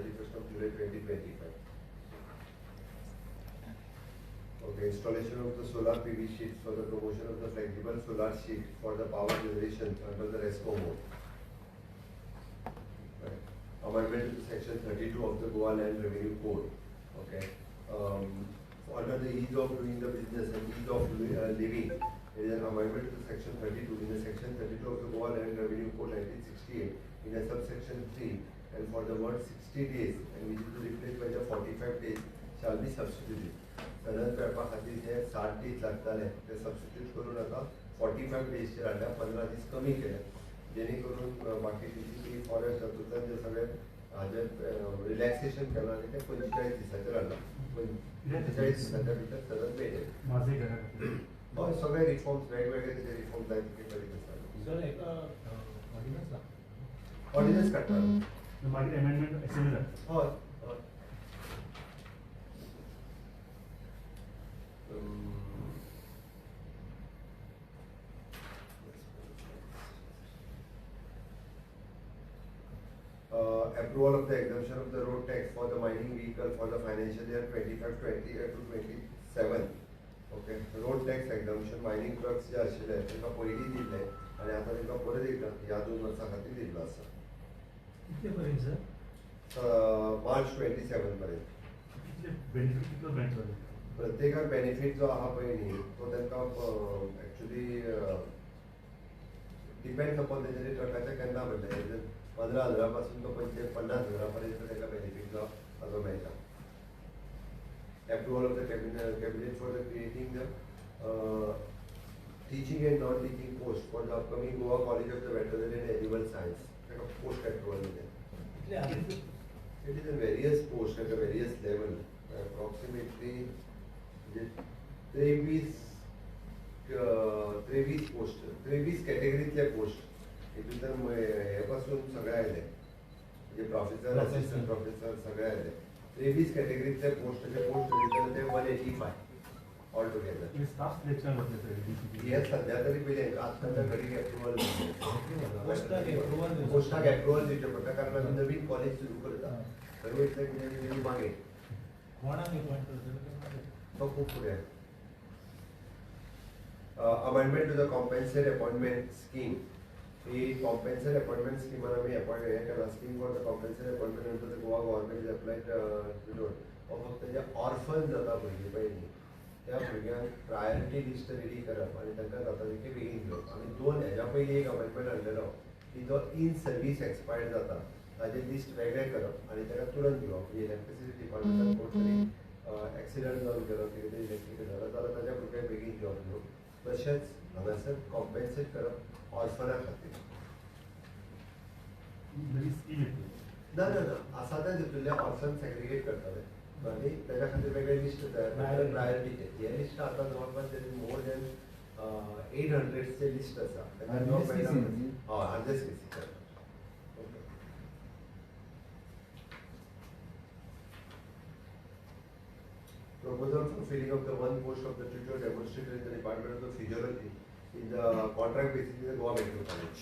31st of July 2025. Okay, installation of the solar PV sheets for the promotion of the flexible solar sheet for the power generation under the RESCO mode. Right. Amendment to section 32 of the Goa Land Revenue Code. Okay. Under the ease of doing the business and ease of living, there is an amendment to section 32 in the section 32 of the Goa Land Revenue Code 1968 in a subsection 3, and for the word 60 days and which is replaced by the 45 days shall be substituted. Sadan paper खातीर जे 60 दीस लागताले ते substitute करून आता 45 डेजचे राहिल्या 15 दीस कमी केले जेणे करून बाकीची जी फॉरेस्ट तातूंतल्यान जे सगळे हाजे रिलॅक्सेशन केलां आनी ते 45 दिसाचेर हाडला 45 दिसाच्या भितर सदन पेयले हय सगळे रिफॉर्म्स वेगवेगळे तेजे रिफॉर्म्स जाय तितके करीत आसा सर एका ऑर्डिनन्स काडटा मागीर अमेंडमेंट असेंब्ली जाता हय approval of the exemption of the road tax for the mining vehicle for the financial year 25-20 to 27. Okay, road tax exemption mining trucks जे आशिल्ले तांकां पयलीं दिल्ले आनी आतां तांकां परत एकदा ह्या 2 वर्सां खातीर दिल्लो आसा. कितले पर्यंत सर मार्च 27 पर्यंत. कितले बेनिफिट कितलो मेळटलो प्रत्येकाक बेनिफीट जो आहा पळय न्ही तो तांकां एक्चुली डिपेंड्स अपॉन तेजे ट्रकाचे केन्ना म्हणटा 15,000 पासून तो 50,000 पर्यंत ताका बेनिफीट जो हाजो मेळटा. Approval of the cabinet for the creating the teaching and non-teaching post for the upcoming Goa College of the Veterinary and Animal Science. Like a post approval in it. It is a various posts at a various level. Approximately 23 post, 23 कॅटेगरीतले post हितूंतल्यान हे पासून सगळे आयले म्हणजे professor assistant professor सगळे आयले 23 कॅटेगरीतले पोस्टाचे post दिले ते 185 all together. Staff selection होते हे सध्या तरी पहिले आत्ताच्या घडी अप्रुवल पोस्टाक अप्रुवल दिवचे पडटा कारण आमी नवीन कॉलेज सुरू करता सर्व मागे कोणाक अपॉइंट करतले तो खूप फुडें. Amendment to the compensate appointment scheme. The compensate appointment scheme आमी appoint हे केला scheme for the compensate appointment under the Goa government is applied फक्त जे ऑर्फन जाता भुरगीं पळय न्ही त्या भुरग्यांक प्रायोरिटी लिस्ट रेडी करप आनी तांकां जाता तितके बेगीन घेवप. आमी 2 हेज्या पयलीं एक अमेंडमेंट हाडलेलो की जो इन सर्वीस एक्सपायर्ड जाता ताजें लिस्ट वेगळें करप आनी ताका तुरंत घेवप. इलेक्ट्रिसिटी डिपार्टमेंटान कोण तरी एक्सिडंट जावन गेलो कितें तरी इलेक्ट्रिकल जालो जाल्यार ताज्या भुरग्यांक बेगीन घेवप न्हू. तशेंच हांगासर कॉम्पेन्सेट करप ऑर्फना खातीर. नवी स्कीम येतली ना ना ना आसा ते तितूंतले ऑर्फन सेग्रिगेट करतले आनी ताज्या खातीर वेगळे लिस्ट तयार प्रायोरिटीचे. हे लिस्ट आतां जवळपास मोर दॅन 800चे लिस्ट आसा. हय under specific. Proposal for filling of the one post of the tutor demonstrator in the Department of the Physiology in the contract basis in the Goa Medical College.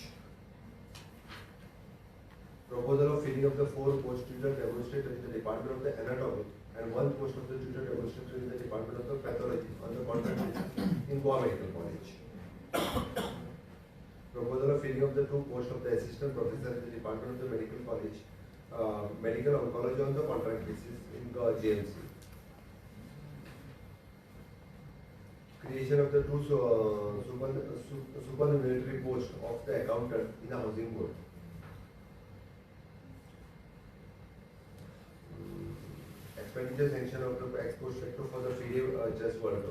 Proposal of filling of the 4 post tutor demonstrator in the Department of the Anatomy and 1 post of the tutor demonstrator in the Department of the Pathology on the contract basis in Goa Medical College. Proposal of filling of the 2 posts of the assistant professor in the Department of the Medical College, Medical Oncology on the contract basis in the JMC. Creation of the 2 supernumerary posts of the accountant in the housing board. Expenditure sanction of the ex post factor for the FIDE just world.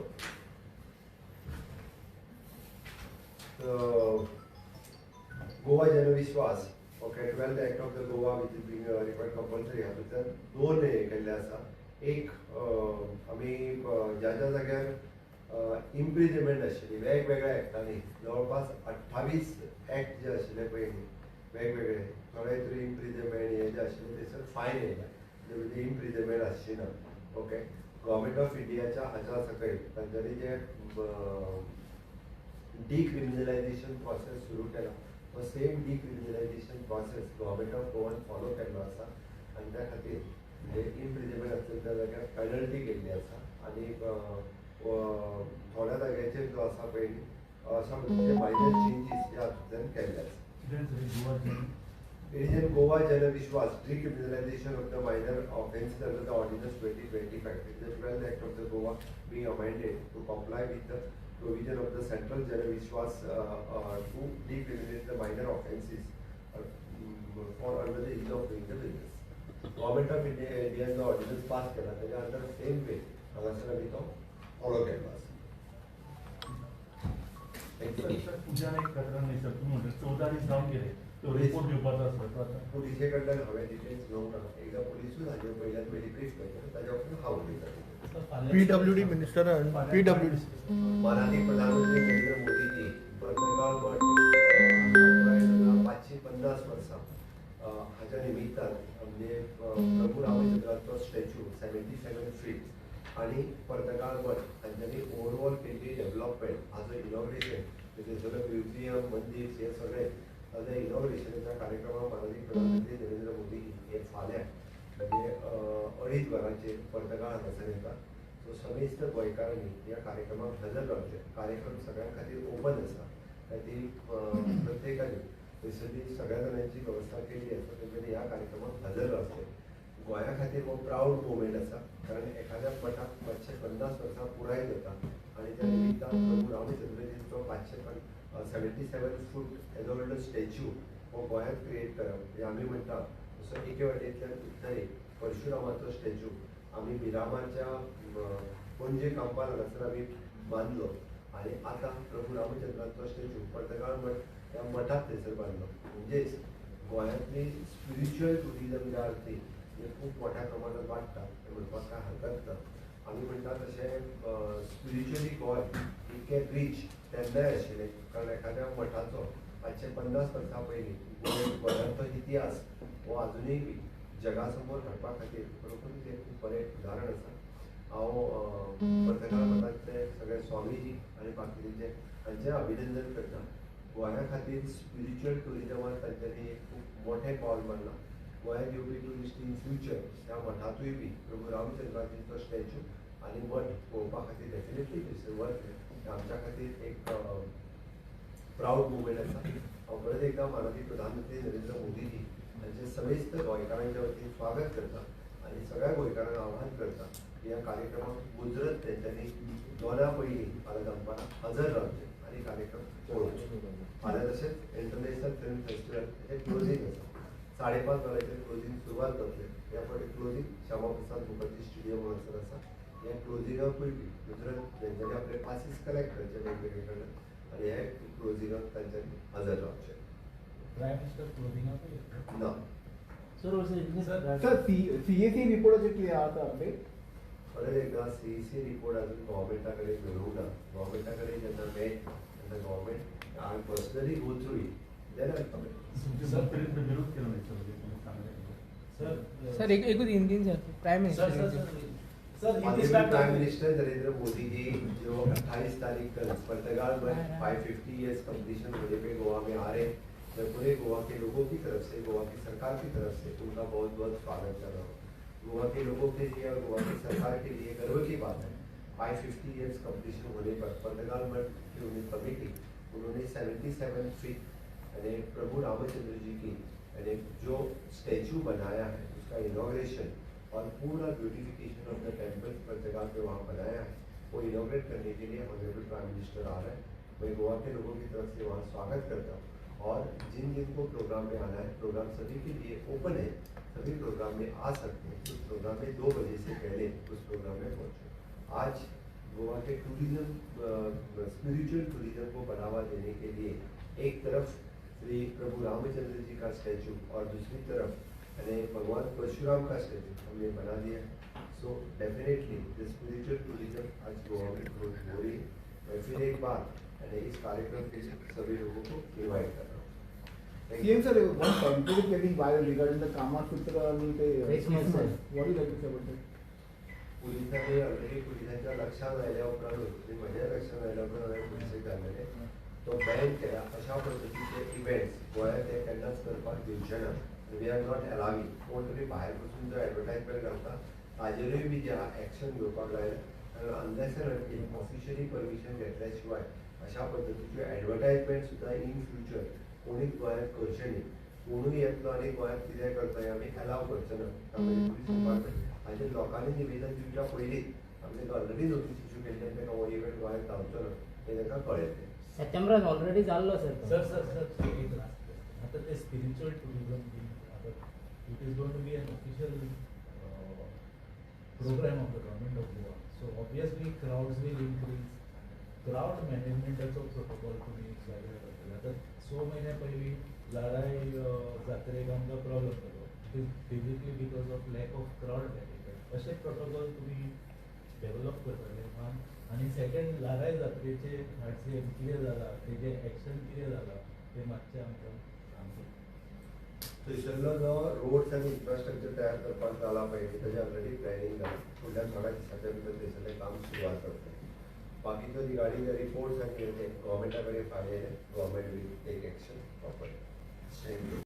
Goa Janavishwas. Okay, 12th Act of the Goa which is being required compulsory हातूंतल्यान 2 हे केल्ले आसा. एक आमी ज्या ज्या जाग्यार imprisonment आशिल्ली वेगवेगळ्या एक्टांनी जवळपास 28 एक्ट जे आशिल्ले पळय न्ही वेगवेगळे थोडे तरी इम्प्रिजमेंट हे जे आशिल्ले थंयसर फायन येयला म्हणजे इम्प्रिजमेंट आसची ना. ओके, गव्हर्मेंट ऑफ इंडियाच्या हाच्या सकयल तांच्यांनी जे डिक्रिमिनलायझेशन प्रोसेस सुरू केला तो सेम डिक्रिमिनलायझेशन प्रोसेस गव्हर्मेंट ऑफ गोवान फॉलो केल्लो आसा आनी त्या खातीर म्हणजे इम्प्रिजमेंट आसलें त्या जाग्यार पेनल्टी केल्ली आसा आनी थोड्या जाग्याचेर जो आसा पळय अशा पद्दतीचे मायनर चेंजीस ह्या हातूंतल्यान केल्ले आसा. It is in Goa Jana Vishwas, decriminalization of the minor offences under the Ordinance 2025. It is the 12th Act of the Goa being amended to comply with the provision of the Central Jana Vishwas to decriminalize the minor offences for under the age of doing the business. Government of India the ordinance passed केला त्याच्या under same way हांगासर आमी तो follow केला आसा. Thank you. Sir पूजा एक तक्रार नाही सर तुम्ही म्हणता 14 दीस जाऊन गेले तो रिपोर्ट दिवपाचो आसलो तो आता पुलिसे कडल्यान हांवें डिटेल्स घेवंक ना एकदा पुलिसूच हाजेर पयल्यान पयली ब्रीफ करता ताच्या उपरांत हांव उलयतां. PWD minister and PWD. माननीय प्रधानमंत्री नरेंद्र मोदीजी बंगाल गट 550 वर्सां हाच्या निमित्तान म्हणजे प्रभू रामचंद्राचो स्टॅच्यू 77 फीट आणि पर्तगाळ गट हांच्यांनी ओवरऑल केल्ली डेव्हलपमेंट हाजो इनॉग्रेशन म्हणजे सगळें म्युझियम मंदीर हे सगळें ताज्या इनॉग्रेशनाच्या कार्यक्रमाक माननीय प्रधानमंत्री नरेंद्र मोदी हे फाल्यां म्हणजे 2.5 वरांचेर पर्तगाळ हांगासर येता. सो समेस्त गोंयकारांनी ह्या कार्यक्रमाक हजर रावचें. कार्यक्रम सगळ्यां खातीर ओपन आसा खातीर प्रत्येकानी थंयसरली सगळ्या जाणांची वेवस्था केल्ली आसा तेंच्यांनी ह्या कार्यक्रमाक हजर रावचें. गोंया खातीर हो प्राऊड मुवमेंट आसा कारण एखाद्या मठाक 550 वर्सां पुराय जाता आनी त्या निमित्तान प्रभू रामचंद्रजीचो 577 फूट एज ऑल्ड स्टॅच्यू हो गोंयांत क्रिएट करप म्हणजे आमी म्हणटा जसो एके वाटेंतल्यान उत्तरेक परशुरामाचो स्टॅच्यू आमी मिरामारच्या पणजे कांपाल हांगासर आमी बांदलो आनी आतां प्रभू रामचंद्राचो स्टॅच्यू पर्तगाळ मठ ह्या मठाक थंयसर बांदलो. म्हणजेच गोंयांतली स्पिरिच्युअल टुरिजम जे आसा ती खूब मोठ्या प्रमाणात वाडटा हें म्हणपाक कांय हरकत ना. आमी म्हणटा तशें स्पिरिच्युअली गोंय इतकें रीच तेन्नाय आशिल्लें कारण एखाद्या मठाचो 550 वर्सां पयलीं गोंयांचो इतिहास हो आजुनूय बी जगा समोर हाडपा खातीर खरोखरूच एक खूब बरें उदाहरण आसा. हांव पर्तगाळ मठांतले सगळे स्वामीजी आनी बाकीचे हांचें अभिनंदन करता. गोंया खातीर स्पिरिच्युअल टुरिजमांत तांच्यांनी एक खूब मोठें पावल मारलां. गोंयांत येवपी ट्युरिस्ट इन फ्युचर ह्या मठांतूय बी प्रभू रामचंद्राचो स्टॅच्यू आनी मठ पळोवपा खातीर डेफिनेटली थंयसर वतले. आमच्या खातीर एक प्राऊड मुवमेंट आसा. हांव परत एकदा माननीय प्रधानमंत्री नरेंद्र मोदीजी हांचे समेस्त गोंयकारांच्या वतीन स्वागत करता आनी सगळ्या गोंयकारांक आवाहन करता की ह्या कार्यक्रमाक मुजरत तेंच्यांनी दोना पयलीं फाल्यां दनपारां हजर रावचें आनी कार्यक्रम पळोवचे. फाल्यां तशेंच इंटरनॅशनल फिल्म फेस्टिवल हें क्लोजींग आसा. 5:30 वरांचेर क्लोजींग सुरवात जातली. ह्या फावटी क्लोजींग श्यामाप्रसाद मुखर्जी स्टेडियम हांगासर आसा. ह्या क्लोजिंगाकूय बी मुजरत तेंच्यांनी आपले पासीस कलेक्ट करचे वेगवेगळे कडल्यान आनी हे क्लोजिंगाक तांच्यांनी हजर रावचे. प्राइम मिनिस्टर क्लोजिंग ना सर CAC रिपोर्टाचे कितें आसा अपडेट? परत एकदा CAC रिपोर्ट अजून गव्हर्मेंटा कडेन मेळूंक ना. गव्हर्मेंटा कडेन जेन्ना मेळटा तेन्ना government I personally go through it then I comment. Sir विरोध केला नाही सर सर एकूच हिंदीन sir prime minister prime minister Narendra Modi ji जो 28 तारीख कल पर्तगाल में 550 ईयर्स कंप्लीशन होने पे गोवा में आ रहे हैं. मैं पूरे गोवा के लोगों की तरफ से गोवा की सरकार की तरफ से उनका बहुत बहुत स्वागत कर रहा हूँ. गोवा के लोगों के लिए और गोवा की सरकार के लिए गर्व की बात है 550 ईयर्स कंप्लीशन होने पर पर्तगाल मठ की उन्हें कमेटी उन्होंने 77 फीट यानी प्रभु रामचंद्र जी की यानी जो स्टैचू बनाया है उसका इनॉग्रेशन और पूरा ब्यूटिफिकेशन ऑफ द टेम्पल पर्तगाल पे वहाँ बनाया है वो इनॉग्रेट करने के लिए ऑनरेबल प्राइम मिनिस्टर आ रहे हैं. मैं गोवा के लोगों की तरफ से वहाँ स्वागत करता हूँ और जिन जिनको प्रोग्राम में आना है प्रोग्राम सभी के लिए ओपन है. सभी प्रोग्राम में आ सकते हैं. उस प्रोग्राम में 2 बजे से पहले उस प्रोग्राम में पहुँचे. आज गोवा के टूरिज्म स्पिरिचुअल टूरिज्म को बढ़ावा देने के लिए एक तरफ श्री प्रभु रामचंद्र जी का स्टैचू और दूसरी तरफ यानी भगवान परशुराम का स्टैचू हमने बना दिया. So definitely the spiritual tourism आज गोवा में ग्रोथ हो रही है. मैं फिर एक बार यानी इस कार्यक्रम के लिए सभी लोगों को इन्वाइट कर रहा हूँ. CM sir, one pamphlet is getting viral regarding the Kama Sutra and the Christmas. What do you like to say about that? पोलिसांनी ऑलरेडी पोलिसांच्या लक्षात आयल्या उपरांत म्हज्या लक्षात आयल्या उपरांत हांवें पुलिसेक घातलेले तो बॅन केला. अशा पद्दतीचे इव्हेंट्स गोंयांत ते केन्नाच करपाक दिवचे ना. वी आर नॉट अलाविंग कोण तरी भायर बसून जो एडवर्टायजमेंट करता ताजेरूय बी जे एक्शन घेवपाक लायला आनी अनलेस एंड ऑफिशियली परमिशन घेतल्या शिवाय अशा पद्दतीच्यो एडवर्टायजमेंट सुद्दां इन फ्युचर कोणीच गोंयांत करचे न्ही. कोणूय येतलो आनी गोंयांत कितें करता हें आमी अलाव करचे ना. त्यामुळे पुलीस डिपार्टमेंट हाजेर लोकांनी निवेदन दिवच्या पयलींच आमी ऑलरेडी नोटीस इश्यू केल्ली ताका हो इव्हेंट गोंयांत जावचो ना हें तांकां कळयलें. सप्टेंबरात ऑलरेडी जाल्लो सर एक लास्ट क्वेश्चन. आता ते स्पिरिच्युअल टुरिझम आता it is going to be an official programme of the government of Goa. So obviously crowds will increase. Crowd मॅनेजमेंटाचो प्रोटोकॉल तुमी वेगळे करतले. आता स म्हयने पयलीं लाडाय जात्रेक आमकां प्रॉब्लम जालो. It is basically because of lack of crowd management. अशे प्रोटोकॉल तुमी डेवलप करतले वन. आनी सेकंड लाराय जात्रेचे हाडचे कितें जालां तेजें एक्शन कितें जालां तें मातशें आमकां सांगून. थंयसरलो जो रोड्स आनी इन्फ्रास्ट्रक्चर तयार करपाक जाला पळय तेजें ऑलरेडी प्लॅनिंग जालां. फुडल्या थोड्या दिसांच्या भितर थंयसरलें काम सुरवात करतलें. बाकीचो रिगार्डिंग द रिपोर्ट्स आनी गव्हर्मेंटा कडेन फायले government will take action proper. Thank you.